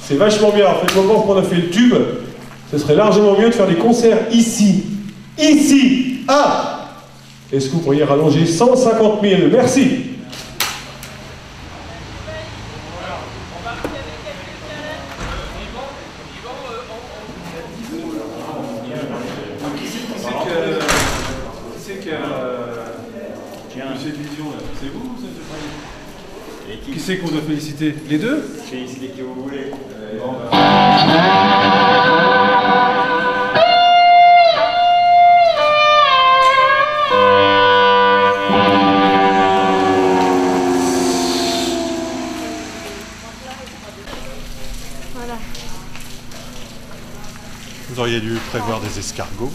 C'est vachement bien. En fait, le moment qu'on a fait le tube, ce serait largement mieux de faire des concerts ici. Ici. Ah! Est-ce que vous pourriez rallonger 150 000? Merci. Cette vision là, c'est vous ou c'est qui c'est qu'on doit féliciter? Les deux? Félicitez qui vous voulez. Voilà. Vous auriez dû prévoir des escargots.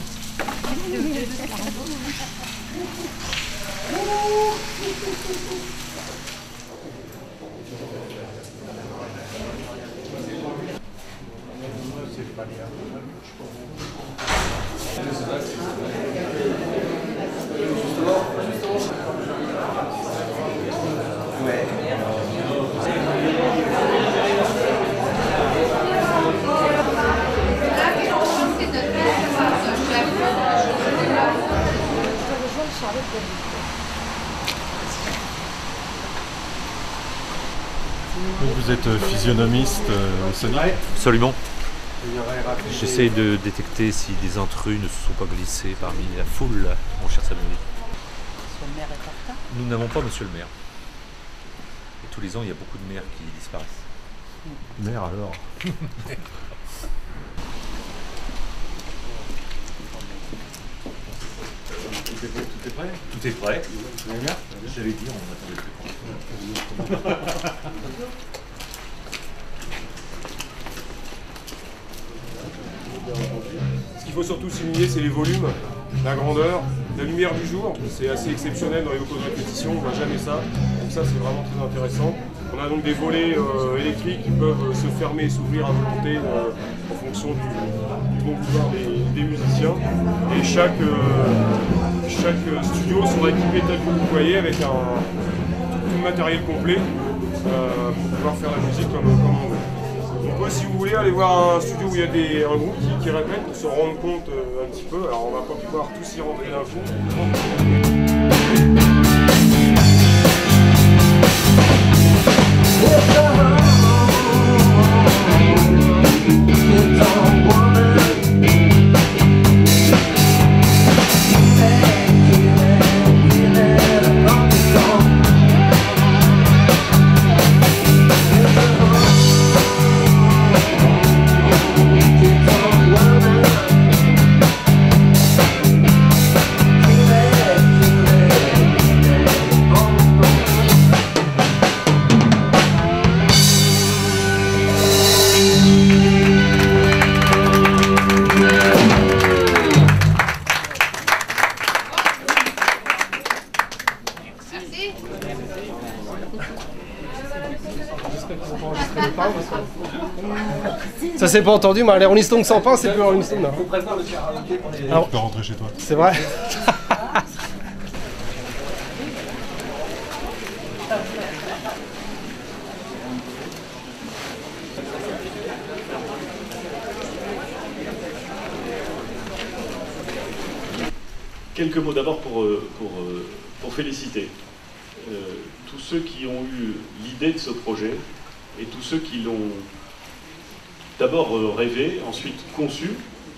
Vous êtes physionomiste Sony? Absolument. J'essaie de détecter si des intrus ne se sont pas glissés parmi la foule, mon cher Samuel. Monsieur le maire est en retard. Nous n'avons pas monsieur le maire. Et tous les ans, il y a beaucoup de maires qui disparaissent. Maire alors. Tout est prêt? Tout est prêt. J'allais dire, on attendait plus. Ce qu'il faut surtout souligner, c'est les volumes, la grandeur, la lumière du jour. C'est assez exceptionnel dans les locaux de répétition, on ne voit jamais ça. Donc ça, c'est vraiment très intéressant. On a donc des volets électriques qui peuvent se fermer et s'ouvrir à volonté en fonction du bon vouloir des musiciens. Et chaque studio sera équipé tel que vous voyez avec tout le matériel complet pour pouvoir faire la musique comme on veut. On peut, si vous voulez, aller voir un studio où il y a un groupe qui répète pour se rendre compte un petit peu. Alors on va pas pouvoir tous y rentrer d'un coup. Ça s'est pas entendu, mais les Rolling Stones sans pain, c'est plus Rolling Stones. Alors, tu peux rentrer chez toi. C'est vrai. Quelques mots d'abord pour féliciter tous ceux qui ont eu l'idée de ce projet et tous ceux qui l'ont d'abord rêvé, ensuite conçu.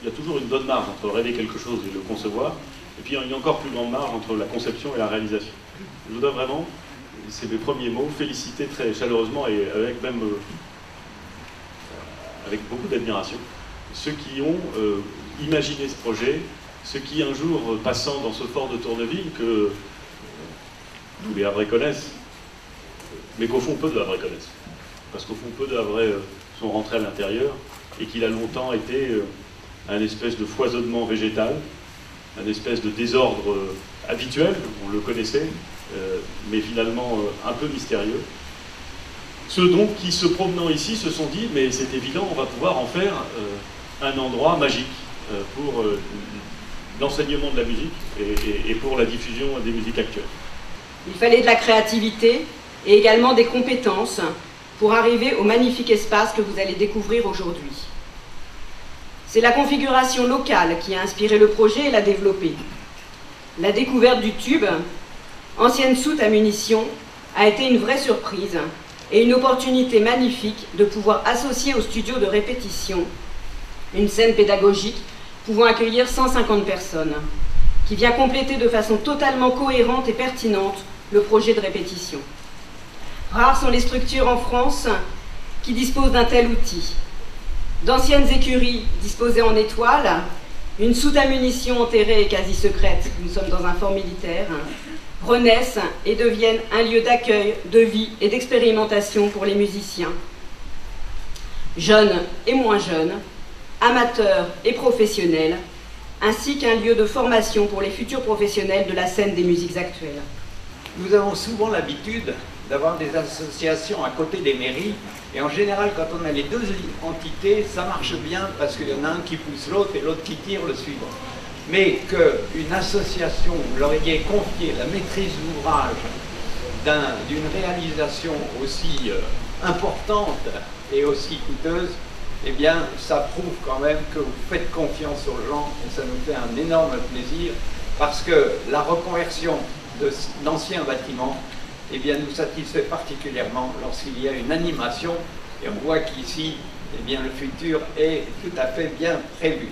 Il y a toujours une bonne marge entre rêver quelque chose et le concevoir, et puis il y a une encore plus grande marge entre la conception et la réalisation. Je voudrais vraiment, c'est mes premiers mots, féliciter très chaleureusement et avec beaucoup d'admiration ceux qui ont imaginé ce projet, ceux qui un jour, passant dans ce fort de Tourneville, que tous les Havrais connaissent, mais qu'au fond peu de Havrais connaissent. Parce qu'au fond peu de Havrais sont rentrés à l'intérieur et qu'il a longtemps été un espèce de foisonnement végétal, un espèce de désordre habituel, on le connaissait, mais finalement un peu mystérieux. Ceux donc qui, se promenant ici, se sont dit, mais c'est évident, on va pouvoir en faire un endroit magique pour l'enseignement de la musique et pour la diffusion des musiques actuelles. Il fallait de la créativité et également des compétences pour arriver au magnifique espace que vous allez découvrir aujourd'hui. C'est la configuration locale qui a inspiré le projet et l'a développé. La découverte du tube, ancienne soute à munitions, a été une vraie surprise et une opportunité magnifique de pouvoir associer au studio de répétition une scène pédagogique pouvant accueillir 150 personnes, qui vient compléter de façon totalement cohérente et pertinente le projet de répétition. Rares sont les structures en France qui disposent d'un tel outil. D'anciennes écuries disposées en étoiles, une soute à munitions enterrée et quasi secrète, nous sommes dans un fort militaire, renaissent et deviennent un lieu d'accueil, de vie et d'expérimentation pour les musiciens. Jeunes et moins jeunes, amateurs et professionnels, ainsi qu'un lieu de formation pour les futurs professionnels de la scène des musiques actuelles. Nous avons souvent l'habitude d'avoir des associations à côté des mairies, et en général, quand on a les deux entités, ça marche bien parce qu'il y en a un qui pousse l'autre et l'autre qui tire le suivant. Mais qu'une association, vous leur ayez confié la maîtrise d'ouvrage d'une réalisation aussi importante et aussi coûteuse, eh bien, ça prouve quand même que vous faites confiance aux gens, et ça nous fait un énorme plaisir, parce que la reconversion d'anciens bâtiments, eh bien, nous satisfait particulièrement lorsqu'il y a une animation, et on voit qu'ici, eh bien, le futur est tout à fait bien prévu.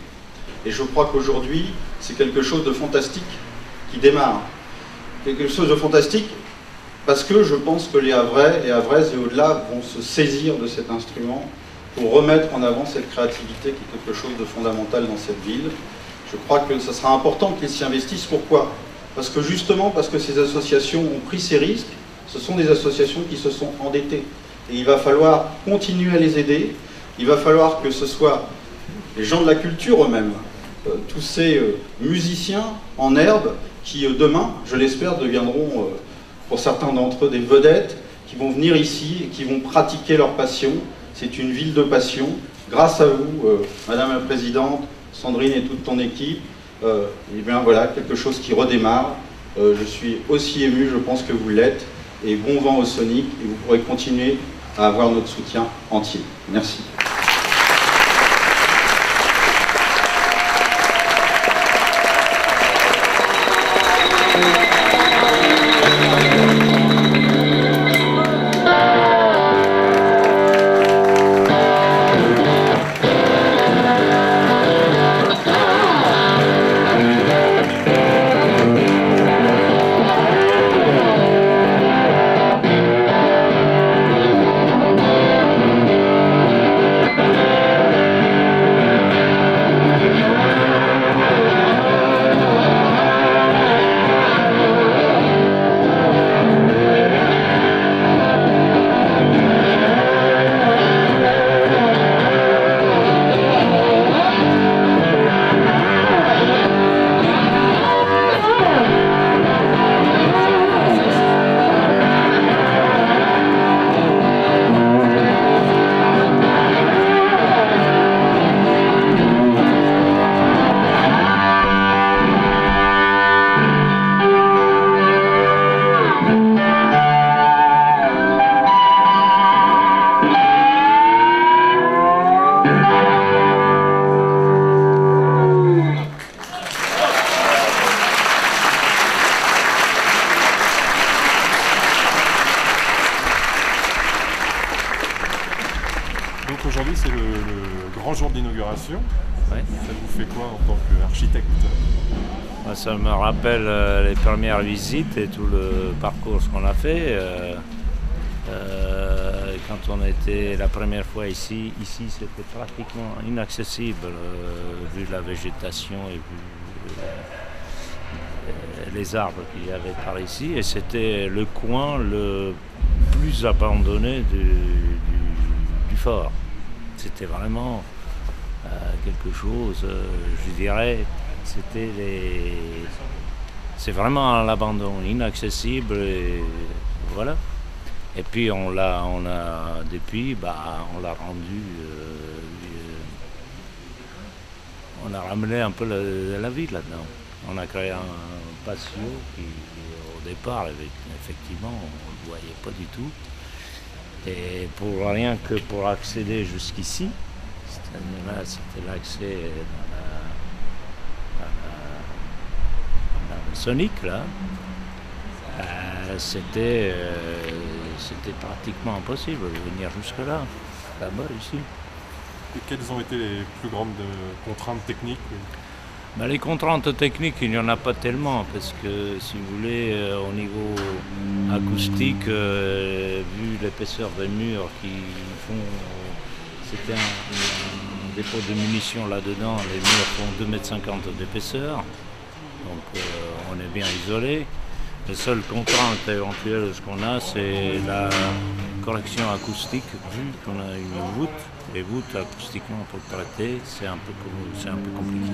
Et je crois qu'aujourd'hui, c'est quelque chose de fantastique qui démarre. Quelque chose de fantastique parce que je pense que les Havrais, les Havraises et au-delà vont se saisir de cet instrument pour remettre en avant cette créativité qui est quelque chose de fondamental dans cette ville. Je crois que ça sera important qu'ils s'y investissent. Pourquoi ? Parce que justement, parce que ces associations ont pris ces risques, ce sont des associations qui se sont endettées. Et il va falloir continuer à les aider, il va falloir que ce soit les gens de la culture eux-mêmes, tous ces musiciens en herbe qui demain, je l'espère, deviendront pour certains d'entre eux des vedettes, qui vont venir ici et qui vont pratiquer leur passion. C'est une ville de passion. Grâce à vous, Madame la Présidente, Sandrine et toute ton équipe, et bien voilà, quelque chose qui redémarre. Je suis aussi ému, je pense que vous l'êtes, et bon vent au Sonic, et vous pourrez continuer à avoir notre soutien entier. Merci. Aujourd'hui, c'est le grand jour de l'inauguration. Ouais. Ça vous fait quoi en tant qu'architecte? Ça me rappelle les premières visites et tout le parcours qu'on a fait. Quand on était la première fois ici c'était pratiquement inaccessible vu la végétation et vu les arbres qu'il y avait par ici. Et c'était le coin le plus abandonné du fort. C'était vraiment quelque chose, je dirais, c'est vraiment à l'abandon, inaccessible, et voilà. Et puis depuis, on l'a rendu, on a ramené un peu la vie là-dedans. On a créé un patio qui, au départ, effectivement, on ne le voyait pas du tout. Et pour rien que pour accéder jusqu'ici, c'était l'accès dans le Sonic, là. C'était pratiquement impossible de venir jusque-là, là-bas, ici. Et quelles ont été les plus grandes contraintes techniques? Les contraintes techniques, il n'y en a pas tellement, parce que, si vous voulez, au niveau acoustique, vu l'épaisseur des murs qui font... C'était un dépôt de munitions là-dedans, les murs font 2,50 m d'épaisseur, donc on est bien isolé. La seule contrainte éventuelle qu'on a, c'est la correction acoustique, vu qu'on a une voûte. Les voûtes, acoustiquement, pour le traiter, c'est un peu compliqué.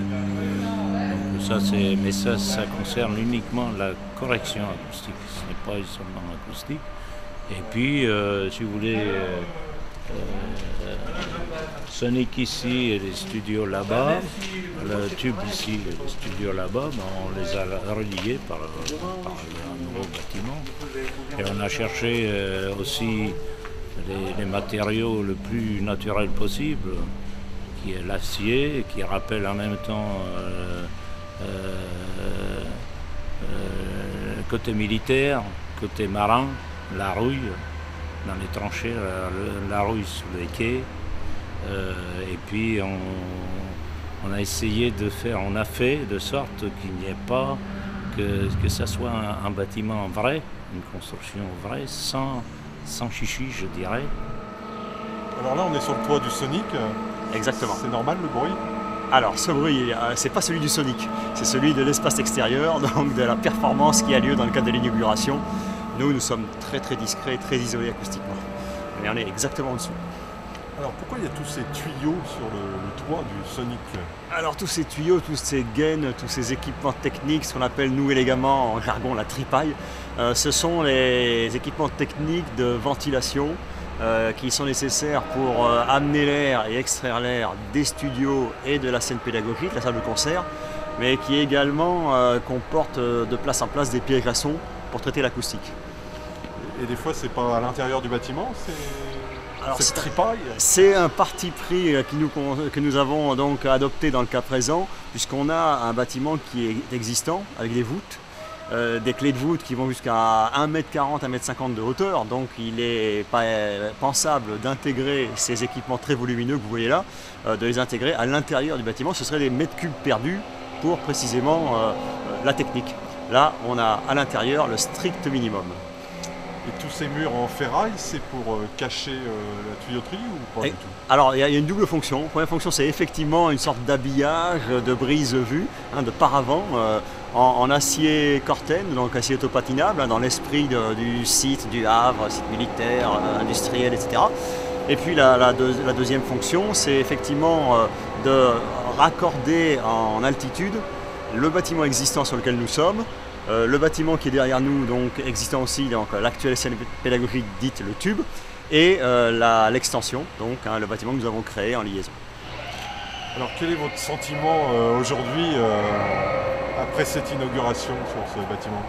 Donc ça concerne uniquement la correction acoustique, ce n'est pas seulement acoustique. Et puis, si vous voulez, Sonic ici et les studios là-bas, le tube ici et les studios là-bas, on les a reliés par un nouveau bâtiment. Et on a cherché aussi les matériaux le plus naturels possible, qui est l'acier, qui rappelle en même temps côté militaire, côté marin, la rouille dans les tranchées, la rouille sous les quais. Et puis on a essayé de faire, on a fait de sorte qu'il n'y ait pas que ça soit un bâtiment vrai, une construction vraie, sans chichi, je dirais. Alors là, on est sur le toit du Sonic. Exactement. C'est normal le bruit? Alors, ce bruit, c'est pas celui du Sonic, c'est celui de l'espace extérieur, donc de la performance qui a lieu dans le cadre de l'inauguration. Nous sommes très très discrets, très isolés acoustiquement. Mais on est exactement en dessous. Alors pourquoi il y a tous ces tuyaux sur le toit du Sonic? Alors tous ces tuyaux, tous ces gaines, tous ces équipements techniques, ce qu'on appelle nous élégamment en jargon la tripaille, ce sont les équipements techniques de ventilation qui sont nécessaires pour amener l'air et extraire l'air des studios et de la scène pédagogique, la salle de concert, mais qui également comporte de place en place des pieds et glaçons pour traiter l'acoustique. Et des fois, c'est pas à l'intérieur du bâtiment, c'est tripaille? C'est un parti pris que nous avons donc adopté dans le cas présent, puisqu'on a un bâtiment qui est existant avec des voûtes, des clés de voûte qui vont jusqu'à 1,40 m, 1,50 m de hauteur. Donc il est pas pensable d'intégrer ces équipements très volumineux que vous voyez là, de les intégrer à l'intérieur du bâtiment. Ce serait des mètres cubes perdus pour précisément la technique. Là, on a à l'intérieur le strict minimum. Et tous ces murs en ferraille, c'est pour cacher la tuyauterie ou pas du tout? Alors, il y a une double fonction. La première fonction, c'est effectivement une sorte d'habillage, de brise-vue, de paravent en acier Corten, donc acier autopatinable, dans l'esprit du site, du Havre, site militaire, industriel, etc. Et puis la deuxième fonction, c'est effectivement de raccorder en altitude le bâtiment existant sur lequel nous sommes, le bâtiment qui est derrière nous, donc existant aussi, donc l'actuelle scène pédagogique dite le tube, et l'extension, donc le bâtiment que nous avons créé en liaison. Alors quel est votre sentiment aujourd'hui après cette inauguration sur ce bâtiment?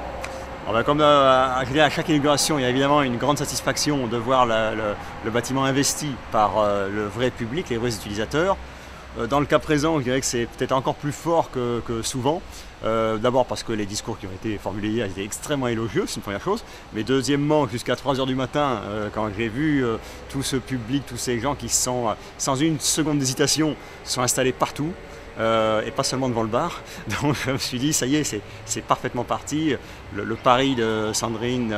Alors, comme à chaque inauguration, il y a évidemment une grande satisfaction de voir le bâtiment investi par le vrai public, les vrais utilisateurs. Dans le cas présent, je dirais que c'est peut-être encore plus fort que souvent. D'abord parce que les discours qui ont été formulés hier étaient extrêmement élogieux, c'est une première chose. Mais deuxièmement, jusqu'à 3 h du matin, quand j'ai vu tout ce public, tous ces gens qui sont, sans une seconde d'hésitation, sont installés partout. Et pas seulement devant le bar. Donc je me suis dit, ça y est, c'est parfaitement parti. Le pari de Sandrine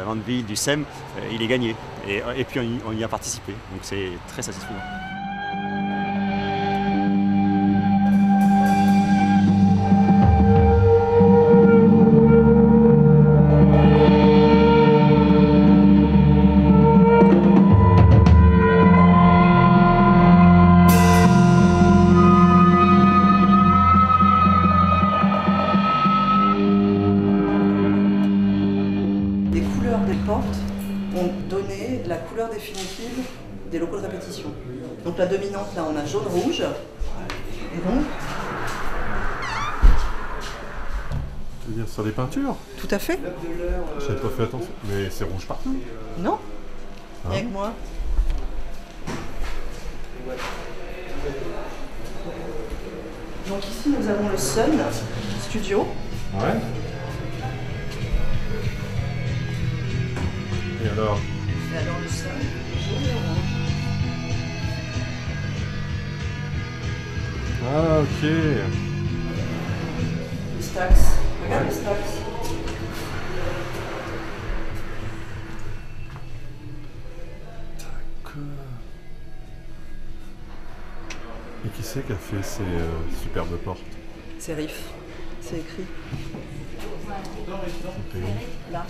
Vandeville du SEM, il est gagné. Et puis on y a participé. Donc c'est très satisfaisant. La couleur définitive des locaux de répétition. Donc la dominante, là on a jaune-rouge, et donc veux dire sur des peintures? Tout à fait. J'avais pas fait attention. Mais c'est rouge partout. Non? Hein? Avec moi. Donc ici nous avons le Sun Studio. Ouais. Et alors? Et alors le Sun, jaune et orange. Ah ok. Les Stax. Regarde les Stax. Et qui c'est qui a fait ces superbes portes? C'est Riff. C'est écrit. Là.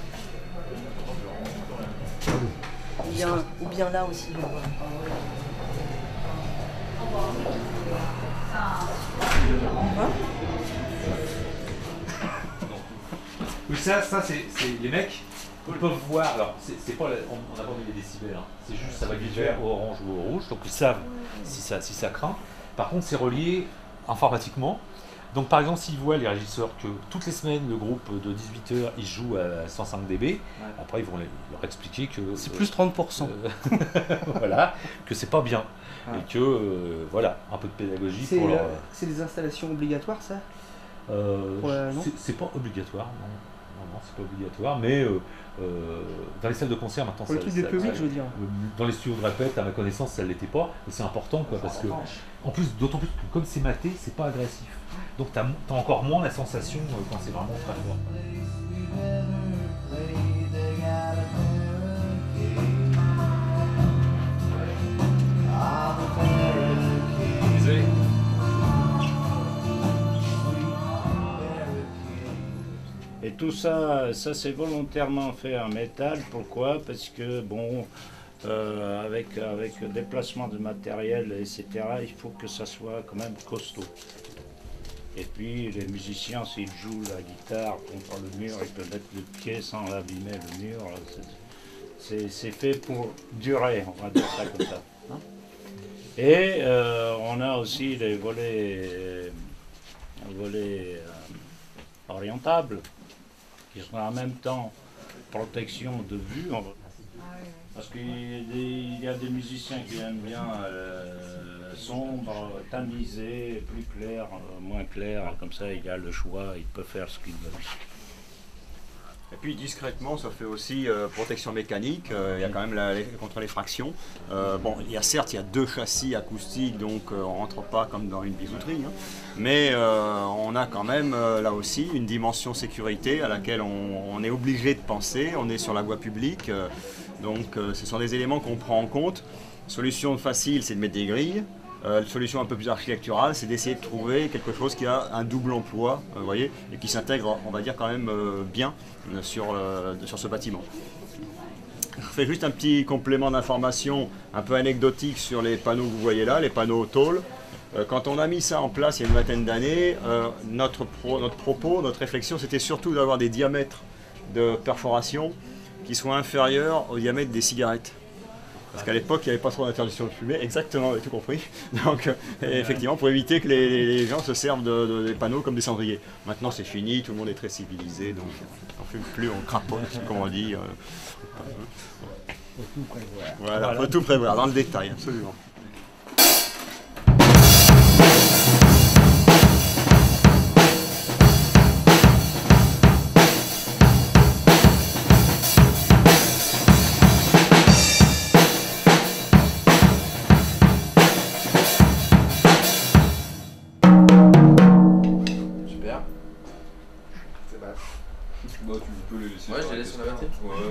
Ou bien là aussi. Oui, ça c'est les mecs peuvent voir. Alors, c'est pas, on n'a pas mis les décibels, hein. C'est juste ça va du vert au orange ou au rouge, donc ils savent si ça craint. Par contre, c'est relié informatiquement. Donc, par exemple, s'ils voient les régisseurs que toutes les semaines le groupe de 18h ils jouent à 105 dB, après ils vont leur expliquer que c'est plus 30%. Voilà, que c'est pas bien. Et que voilà, un peu de pédagogie pour leur. C'est des installations obligatoires, ça? C'est pas obligatoire, non, c'est pas obligatoire, mais dans les salles de concert maintenant, pour le truc de public, je veux dire. Dans les studios de répète, à ma connaissance, ça ne l'était pas, mais c'est important quoi, parce que en plus, d'autant plus que comme c'est maté, c'est pas agressif. Donc tu as encore moins la sensation quand c'est vraiment très fort. Et tout ça c'est volontairement fait en métal. Pourquoi? Parce que bon, avec le déplacement de matériel, etc., il faut que ça soit quand même costaud. Et puis les musiciens, s'ils jouent la guitare contre le mur, ils peuvent mettre le pied sans abîmer le mur. C'est fait pour durer, on va dire ça comme ça. Hein? Et on a aussi les volets orientables, qui sont en même temps protection de vue. Parce qu'il y a des musiciens qui aiment bien sombre, tamisé, plus clair, moins clair. Comme ça, il y a le choix, il peut faire ce qu'il veut. Et puis discrètement, ça fait aussi protection mécanique, il y a quand même contre les fractions. Bon, certes, il y a 2 châssis acoustiques, donc on ne rentre pas comme dans une bijouterie, hein, mais on a quand même là aussi une dimension sécurité à laquelle on est obligé de penser, on est sur la voie publique, donc ce sont des éléments qu'on prend en compte. Solution facile, c'est de mettre des grilles. Solution un peu plus architecturale, c'est d'essayer de trouver quelque chose qui a un double emploi, vous voyez, et qui s'intègre, on va dire, quand même bien sur ce bâtiment. Je fais juste un petit complément d'information un peu anecdotique sur les panneaux que vous voyez là, les panneaux tôle. Quand on a mis ça en place il y a une vingtaine d'années, notre propos, notre réflexion, c'était surtout d'avoir des diamètres de perforation qui soient inférieurs au diamètre des cigarettes. Parce qu'à l'époque, il n'y avait pas trop d'interdiction de fumer, exactement, vous avez tout compris. Donc, effectivement, pour éviter que les gens se servent des panneaux comme des cendriers. Maintenant, c'est fini, tout le monde est très civilisé, donc on ne fume plus, on crapote, comme on dit. Faut tout prévoir. Voilà, faut tout prévoir, dans le détail, absolument.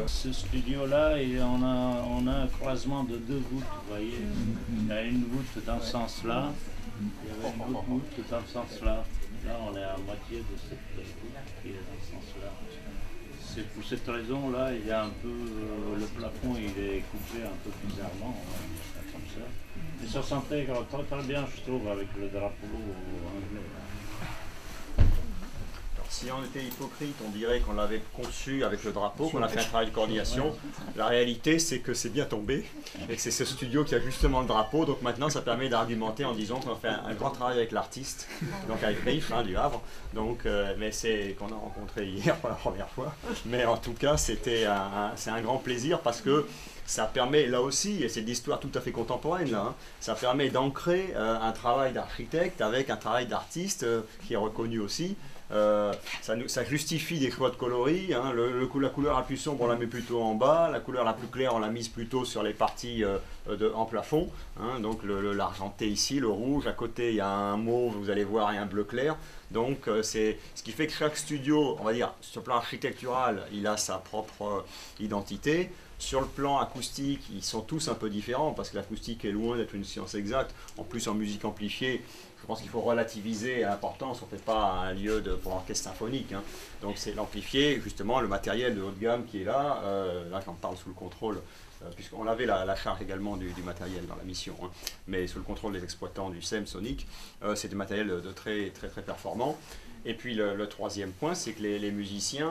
Ce studio-là, on a un croisement de 2 voûtes, vous voyez. Il y a une voûte dans ce sens-là, il y avait une autre voûte dans ce sens-là. Là, on est à moitié de cette voûte qui est dans ce sens-là. C'est pour cette raison-là, il y a un peu, le plafond il est coupé un peu bizarrement, comme ça. Mais ça s'intègre très bien, je trouve, avec le drapeau anglais. Si si on était hypocrite, on dirait qu'on l'avait conçu avec le drapeau, qu'on a fait un travail de coordination. La réalité, c'est que c'est bien tombé et que c'est ce studio qui a justement le drapeau. Donc maintenant, ça permet d'argumenter en disant qu'on a fait un grand travail avec l'artiste, donc avec Riff du Havre. Donc, mais c'est qu'on a rencontré hier pour la première fois. Mais en tout cas, c'est un grand plaisir parce que ça permet là aussi, et c'est de l'histoire tout à fait contemporaine là, hein, ça permet d'ancrer un travail d'architecte avec un travail d'artiste qui est reconnu aussi. Ça justifie des choix de coloris, hein, la couleur la plus sombre on la met plutôt en bas, la couleur la plus claire on la mise plutôt sur les parties en plafond, hein, donc l'argenté ici, le rouge, à côté il y a un mauve, vous allez voir, et un bleu clair. Donc c'est ce qui fait que chaque studio, on va dire, sur le plan architectural, il a sa propre identité. Sur le plan acoustique, ils sont tous un peu différents parce que l'acoustique est loin d'être une science exacte. En plus, en musique amplifiée, je pense qu'il faut relativiser l'importance. On ne fait pas un lieu pour orchestre symphonique. Hein. Donc c'est l'amplifié, justement, le matériel de haut de gamme qui est là. Là, j'en parle sous le contrôle, puisqu'on avait la charge également du matériel dans la mission. Hein. Mais sous le contrôle des exploitants du SEM Sonic, c'est des matériels de très performants. Et puis le troisième point, c'est que les musiciens,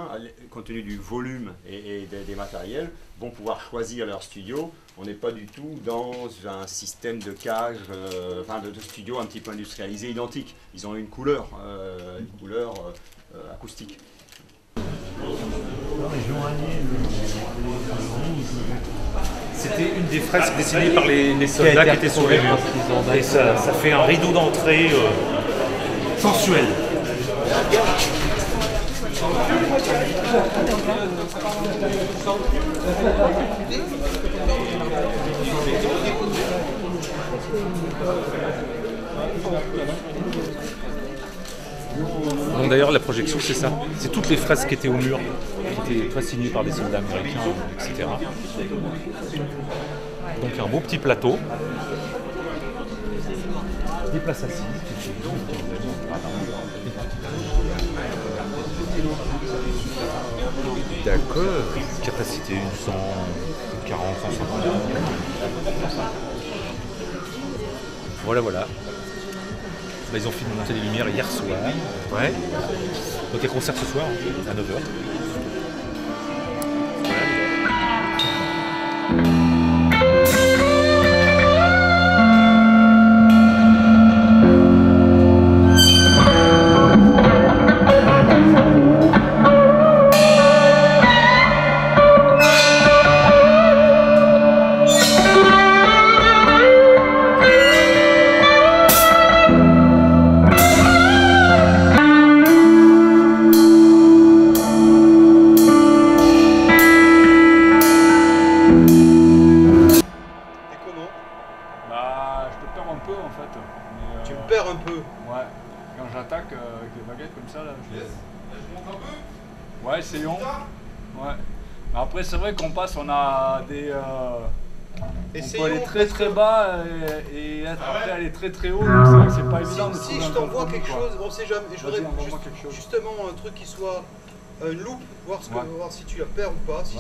compte tenu du volume et des matériels, vont pouvoir choisir leur studio. On n'est pas du tout dans un système de cage, de studio un petit peu industrialisé, identique. Ils ont une couleur acoustique. C'était une des fresques dessinées par les soldats qui étaient sur les murs. Et ça fait un rideau d'entrée sensuel. Donc d'ailleurs la projection c'est ça, c'est toutes les fresques qui étaient au mur, qui étaient très signées par des soldats américains, etc. Donc un beau petit plateau, des places assises. D'accord. Capacité 140, 150. Voilà. Là, ils ont fini de monter les lumières hier soir. Ouais. Donc il y a concert ce soir à 9h. Après, c'est vrai qu'on passe, on a des... on peut aller très bas et après aller très haut, donc c'est vrai que c'est pas évident. Si je t'envoie quelque chose, on sait jamais, je voudrais justement un truc qui soit une loupe, voir si tu la perds ou pas, si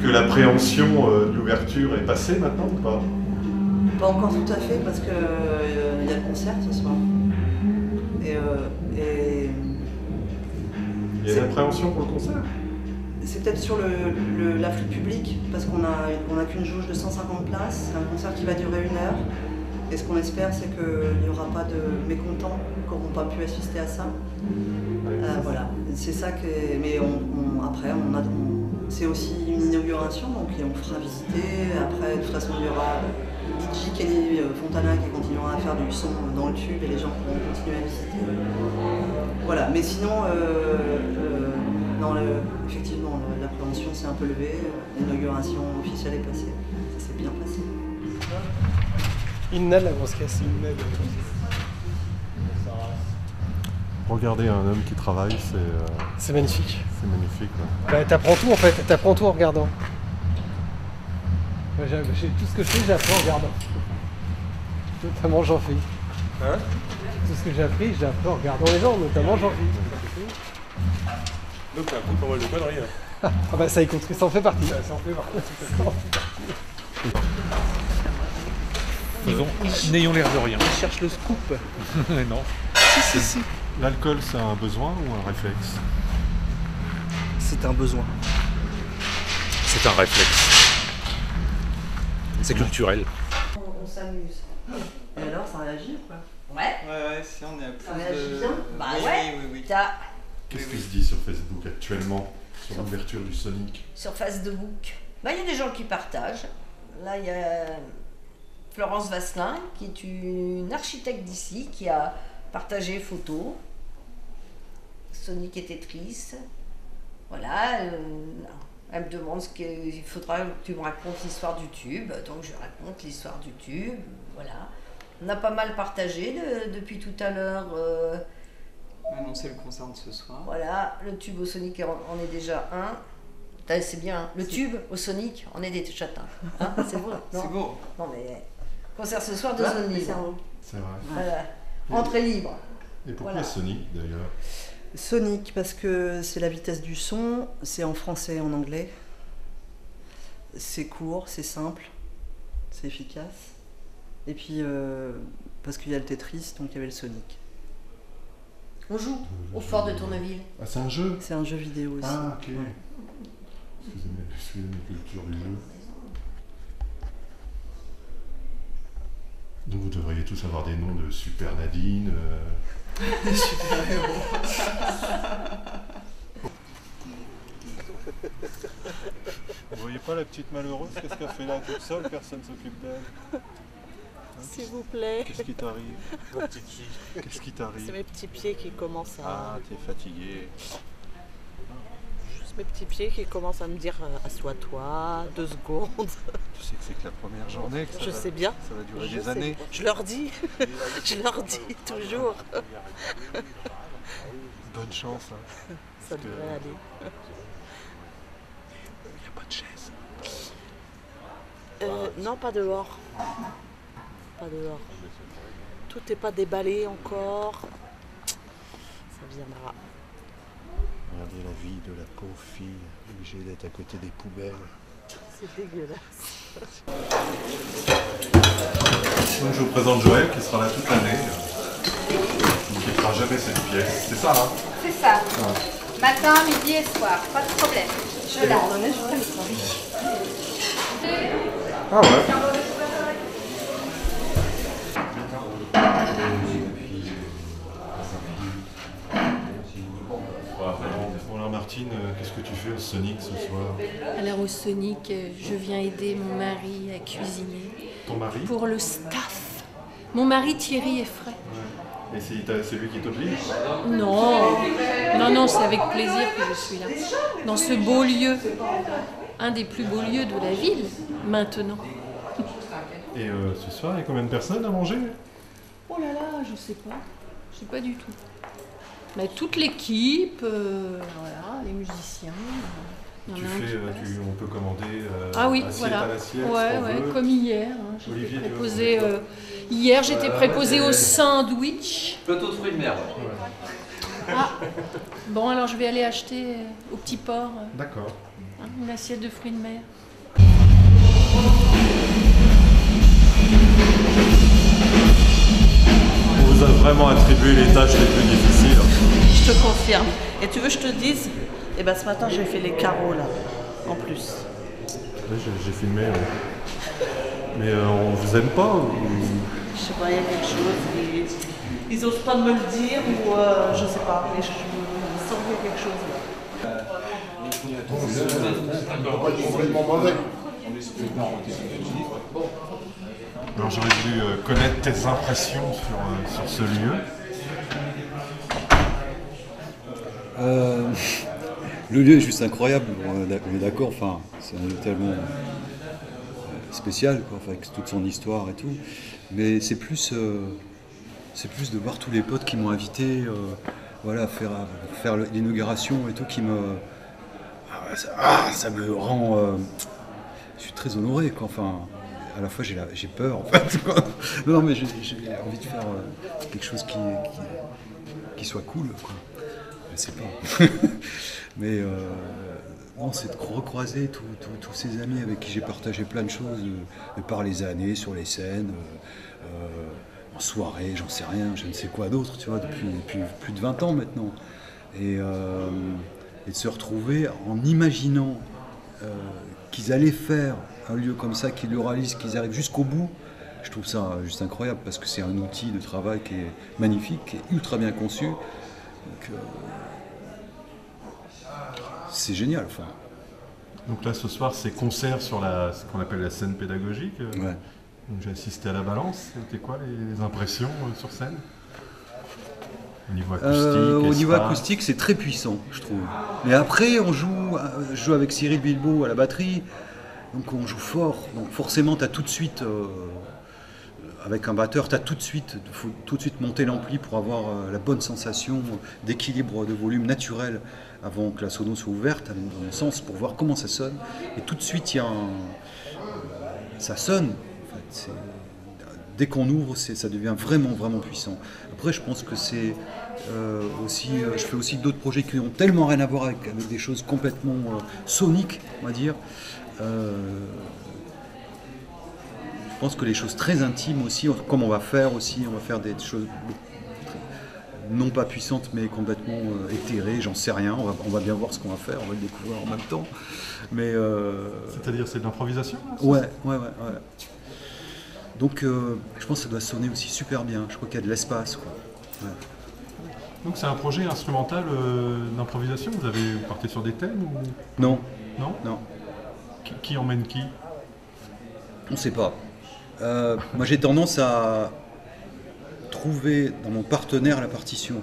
L'appréhension de l'ouverture est passée maintenant ou pas? Pas encore tout à fait parce que y a le concert ce soir. Il y a une appréhension pour le concert? C'est peut-être sur l'afflux public parce qu'on a qu'une jauge de 150 places. C'est un concert qui va durer 1 heure. Et ce qu'on espère, c'est qu'il n'y aura pas de mécontents qui n'auront pas pu assister à ça. Voilà, c'est ça que. Mais après, c'est aussi une inauguration, donc on fera visiter. Après, de toute façon, il y aura DJ Kenny Fontana qui continuera à faire du son dans le tube et les gens pourront continuer à visiter. Voilà, mais sinon, effectivement, l'appréhension s'est un peu levée. L'inauguration officielle est passée. Ça s'est bien passé. Inna la grosse caisse. Regarder un homme qui travaille, c'est magnifique. C'est magnifique. Ouais. Bah, t'apprends tout en fait, t'apprends tout en regardant. Tout ce que je fais, j'apprends en regardant. Notamment Jean-Philippe. Hein? Tout ce que j'ai appris, j'ai appris en regardant les gens, notamment Jean-Philippe. Donc t'as appris pas mal de conneries. Hein. Ah bah ça y contribue, ça en fait partie. Ça en fait partie. N'ayons l'air de rien. Ils cherchent le scoop. Non. Si. L'alcool, c'est un besoin ou un réflexe? C'est un besoin. C'est un réflexe. C'est culturel. On s'amuse. Et alors, ça réagit ou quoi? Ouais. Ouais, si on est à plus Ça réagit de... bien? Bah oui, ouais. Oui. Qu'est-ce qui se dit sur Facebook actuellement, sur l'ouverture du Sonic? Sur Facebook. Bah, il y a des gens qui partagent. Là, il y a Florence Vasselin, qui est une architecte d'ici, qui a partagé photos. Sonic et Tetris. Voilà. Elle me demande il faudra que tu me racontes l'histoire du tube. Donc je raconte l'histoire du tube. Voilà. On a pas mal partagé depuis tout à l'heure. Annoncer le concert de ce soir. Voilà, le tube au Sonic en est déjà un. C'est bien, hein. Le tube au Sonic en est déjà un. Hein, c'est beau. C'est beau. Non mais concert ce soir de zone libre. C'est vrai. Voilà. Entrée libre. Et pourquoi voilà. Sonic d'ailleurs? Sonic, parce que c'est la vitesse du son, c'est en français et en anglais. C'est court, c'est simple, c'est efficace. Et puis, parce qu'il y a le Tetris, donc il y avait le Sonic. On joue au fort de Tourneville. Ah, c'est un jeu? C'est un jeu vidéo aussi. Ah, ok. Ouais. Excusez-moi, culture du jeu. Donc vous devriez tous avoir des noms de Super Nadine. Des super-héros. Vous voyez pas la petite malheureuse? Qu'est-ce qu'elle fait là toute seule? Personne s'occupe d'elle. S'il vous plaît. Qu'est-ce qui t'arrive? Ma petite fille. Qu'est-ce qui t'arrive? C'est mes petits pieds qui commencent à... Ah, t'es fatiguée. Juste mes petits pieds qui commencent à me dire assois-toi, 2 secondes. Tu sais que c'est que la première journée, que Je sais bien. Ça va durer des années. Je leur dis. Je leur dis toujours. Bonne chance. Hein. Ça devrait aller. Il n'y a pas de chaise. Non, pas dehors. Pas dehors. Tout n'est pas déballé encore. Ça viendra. Regardez la vie de la pauvre fille, obligée d'être à côté des poubelles. C'est dégueulasse. Donc je vous présente Joël qui sera là toute l'année. Qui ne quittera jamais cette pièce. C'est ça, hein? C'est ça. Ouais. Matin, midi et soir, pas de problème. Je l'ai. Ah ouais. Bon alors Martine, qu'est-ce que tu fais au Sonic ce soir? Alors au Sonic, je viens aider mon mari à cuisiner. Ton mari? Pour le staff. Mon mari Thierry Effray. Ouais. Et c'est lui qui t'oblige? Non, c'est avec plaisir que je suis là. Dans ce beau lieu, un des plus beaux lieux de la ville, maintenant. Et ce soir, il y a combien de personnes à manger? Oh là là, je sais pas du tout. Mais toute l'équipe, voilà, les musiciens. On peut commander ah oui, assiette voilà. à l'assiette. Ouais, comme hier. Hein, Olivier, préposé, hier, j'étais préposée au sandwich. Plateau de fruits de mer. Ah, bon, alors je vais aller acheter au petit port D'accord. Une assiette de fruits de mer. On vous a vraiment attribué les tâches les plus difficiles. Je te confirme. Et tu veux que je te dise? Eh ben ce matin j'ai fait les carreaux là, en plus. Oui, j'ai filmé. Mais on vous aime pas ou... Je sais pas, il y a quelque chose. Ils osent pas me le dire ou je sais pas. Mais je sens qu'il y a quelque chose là. Complètement mauvais. Alors j'aurais voulu connaître tes impressions sur ce lieu. Le lieu est juste incroyable, on est d'accord, enfin, c'est un lieu tellement spécial, quoi, enfin, avec toute son histoire et tout, mais c'est plus de voir tous les potes qui m'ont invité voilà, faire l'inauguration et tout qui me... ça me rend... je suis très honoré, quoi. Enfin, à la fois j'ai peur, en fait. Quoi. Non, mais j'ai envie de faire quelque chose qui soit cool, quoi. Je sais pas. Mais non, c'est de recroiser tous ces amis avec qui j'ai partagé plein de choses par les années, sur les scènes, en soirée, j'en sais rien, je ne sais quoi d'autre, tu vois, depuis plus de 20 ans maintenant. Et de se retrouver en imaginant qu'ils allaient faire un lieu comme ça, qu'ils le réalisent, qu'ils arrivent jusqu'au bout. Je trouve ça juste incroyable parce que c'est un outil de travail qui est magnifique, qui est ultra bien conçu. Donc, c'est génial. Enfin. Donc là, ce soir, c'est concert sur ce qu'on appelle la scène pédagogique. Ouais. Donc j'ai assisté à la balance. C'était quoi les impressions sur scène? Au niveau acoustique, au niveau acoustique, c'est très puissant, je trouve. Mais après, je joue avec Cyril Bilbao à la batterie, donc on joue fort. Donc forcément, tu as tout de suite, avec un batteur, il faut tout de suite monter l'ampli pour avoir la bonne sensation d'équilibre de volume naturel avant que la sono soit ouverte, dans mon sens, pour voir comment ça sonne. Et tout de suite, ça sonne. En fait, dès qu'on ouvre, ça devient vraiment, vraiment puissant. Après, je pense que c'est aussi... je fais aussi d'autres projets qui n'ont tellement rien à voir avec des choses complètement soniques, on va dire. Je pense que les choses très intimes aussi, comme on va faire des choses non pas puissantes, mais complètement éthérées, j'en sais rien. On va bien voir ce qu'on va faire, on va le découvrir en même temps. Mais c'est-à-dire, c'est de l'improvisation? Ouais. Donc je pense que ça doit sonner aussi super bien. Je crois qu'il y a de l'espace, quoi. Ouais. Donc c'est un projet instrumental d'improvisation? Vous partez sur des thèmes ou... Non. Non. Non. Qui emmène qui? On ne sait pas. Moi j'ai tendance à trouver dans mon partenaire la partition.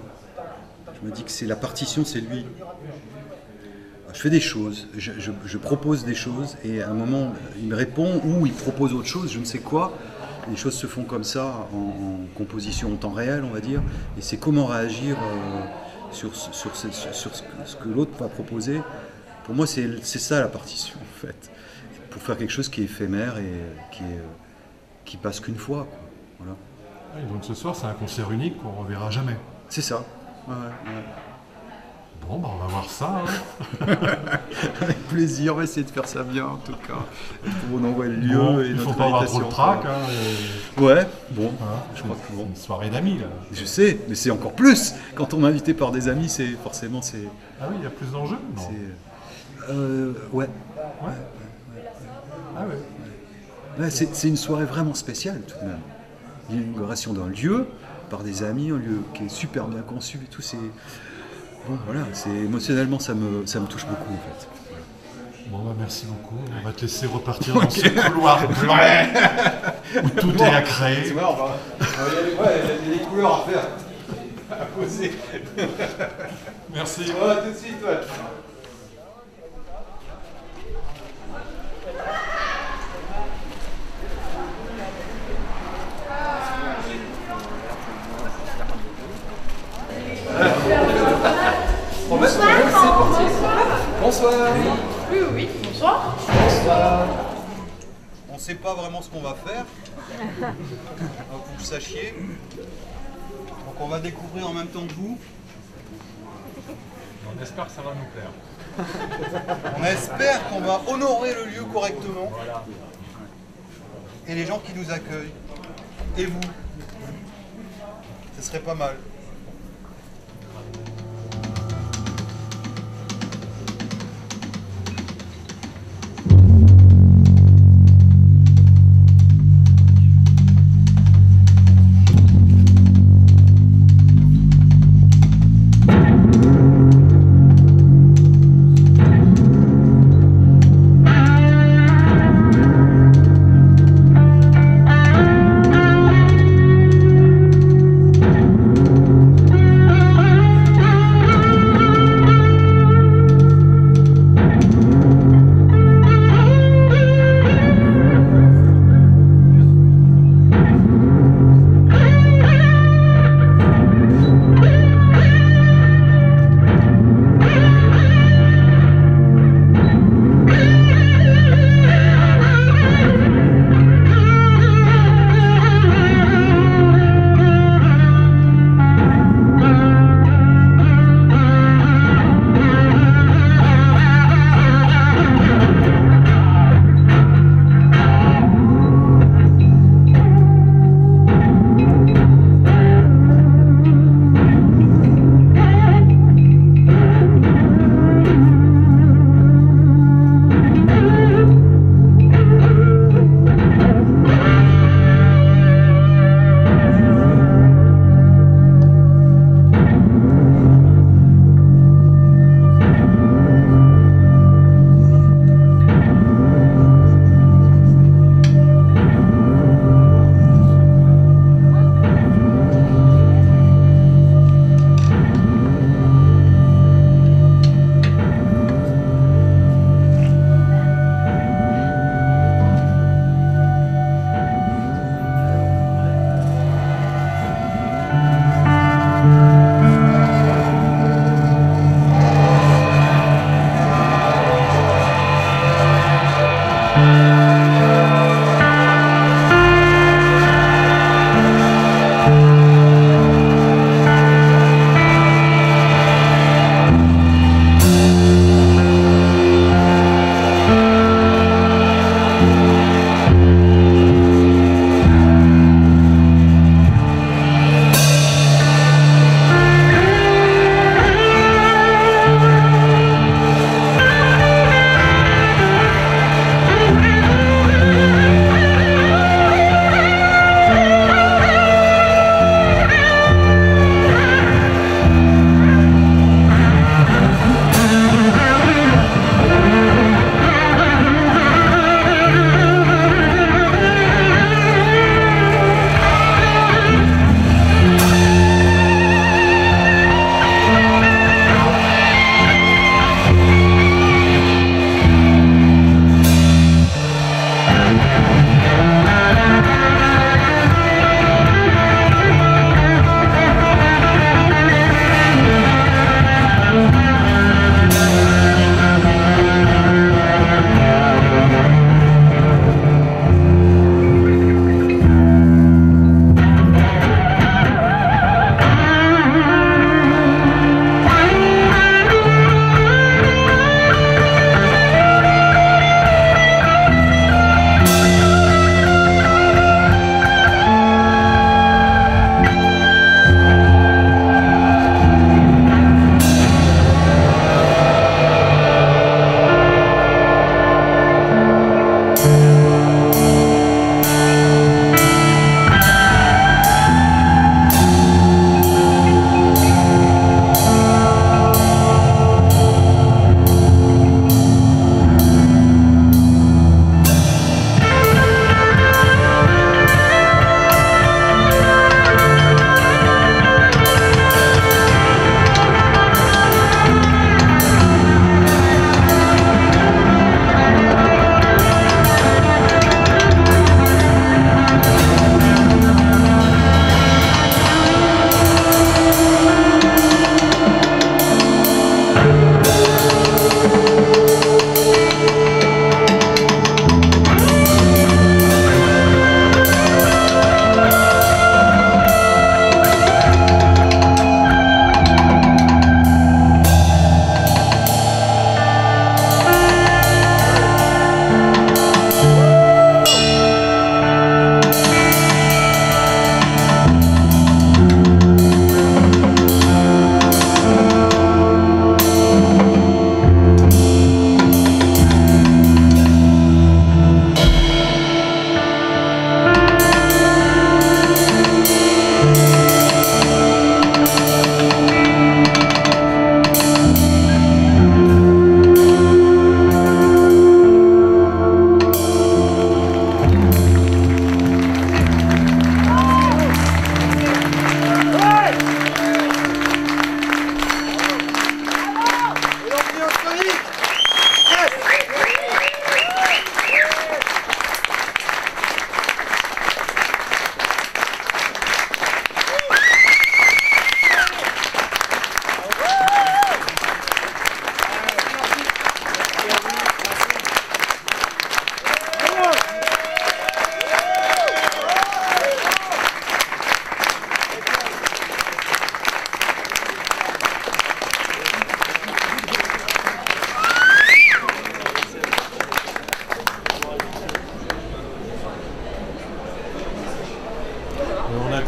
Je me dis que c'est la partition, c'est lui. Je fais des choses, je propose des choses et à un moment il me répond ou il propose autre chose, je ne sais quoi. Les choses se font comme ça en composition en temps réel, on va dire, et c'est comment réagir sur ce que l'autre va proposer. Pour moi, c'est ça la partition, en fait. Pour faire quelque chose qui est éphémère et qui passe qu'une fois, quoi. Voilà. Et donc ce soir, c'est un concert unique qu'on ne reverra jamais. C'est ça. Ouais. Bon, on va voir ça. Avec plaisir, on va essayer de faire ça bien, en tout cas. On envoie le lieu bon, et il ne notre faut pas avoir trop invitation. le trac. Ouais, bon. Voilà, je crois que bon. C'est une soirée d'amis, là. Je sais, mais c'est encore plus. Quand on est invité par des amis, c'est forcément... Ah oui, il y a plus d'enjeux? Ouais. Ah ouais. Ouais, c'est une soirée vraiment spéciale, tout de même. L'inauguration d'un lieu, par des amis, un lieu qui est super bien conçu et tout, c'est... Bon, voilà, émotionnellement, ça me touche beaucoup, en fait. Bon, bah merci beaucoup. On va te laisser repartir dans ce couloir blanc où tout est à créer. C'est marrant, il y a des couleurs à faire, à poser. Merci. Ouais, tout de suite, ouais. Bonsoir. Oui, bonsoir. On ne sait pas vraiment ce qu'on va faire, pour que vous sachiez. Donc on va découvrir en même temps que vous. On espère que ça va nous plaire. On espère qu'on va honorer le lieu correctement. Voilà. Et les gens qui nous accueillent. Et vous. Ce serait pas mal.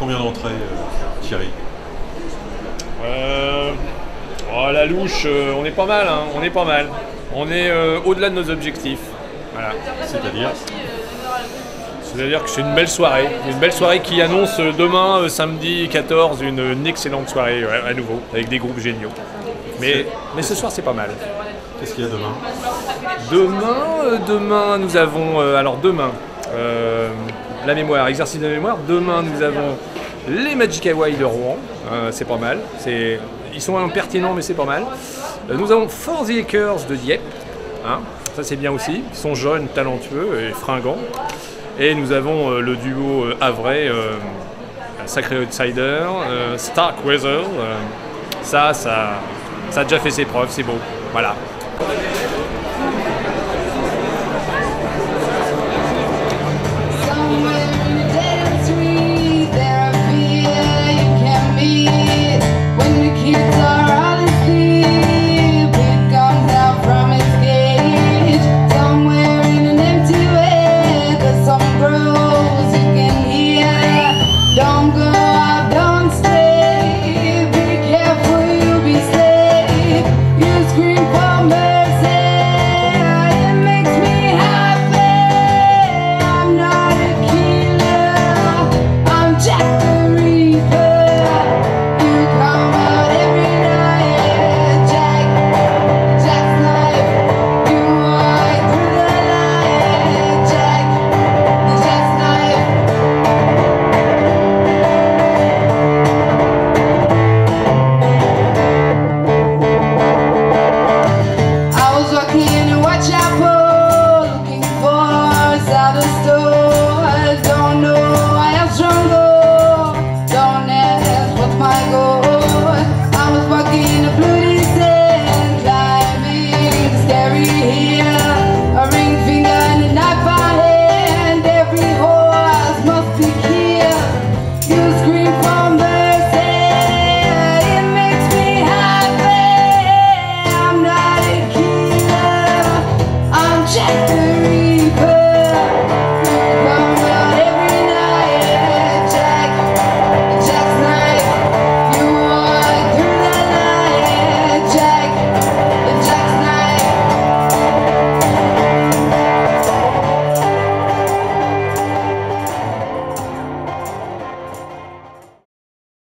combien d'entrées, Thierry? La louche, on est pas mal, hein, on est pas mal. On est au-delà de nos objectifs. Voilà. C'est-à-dire que c'est une belle soirée qui annonce demain, samedi 14, une excellente soirée à nouveau, avec des groupes géniaux. Mais ce soir, c'est pas mal. Qu'est-ce qu'il y a demain? Demain, nous avons... la mémoire, exercice de mémoire. Demain, nous avons les Magic Hawaii de Rouen. C'est pas mal. Ils sont impertinents, mais c'est pas mal. Nous avons For the Acres de Dieppe. Hein, ça, c'est bien aussi. Ils sont jeunes, talentueux et fringants. Et nous avons le duo havrais, Sacré Outsider, Stark Weather. Ça a déjà fait ses preuves, c'est beau. Voilà.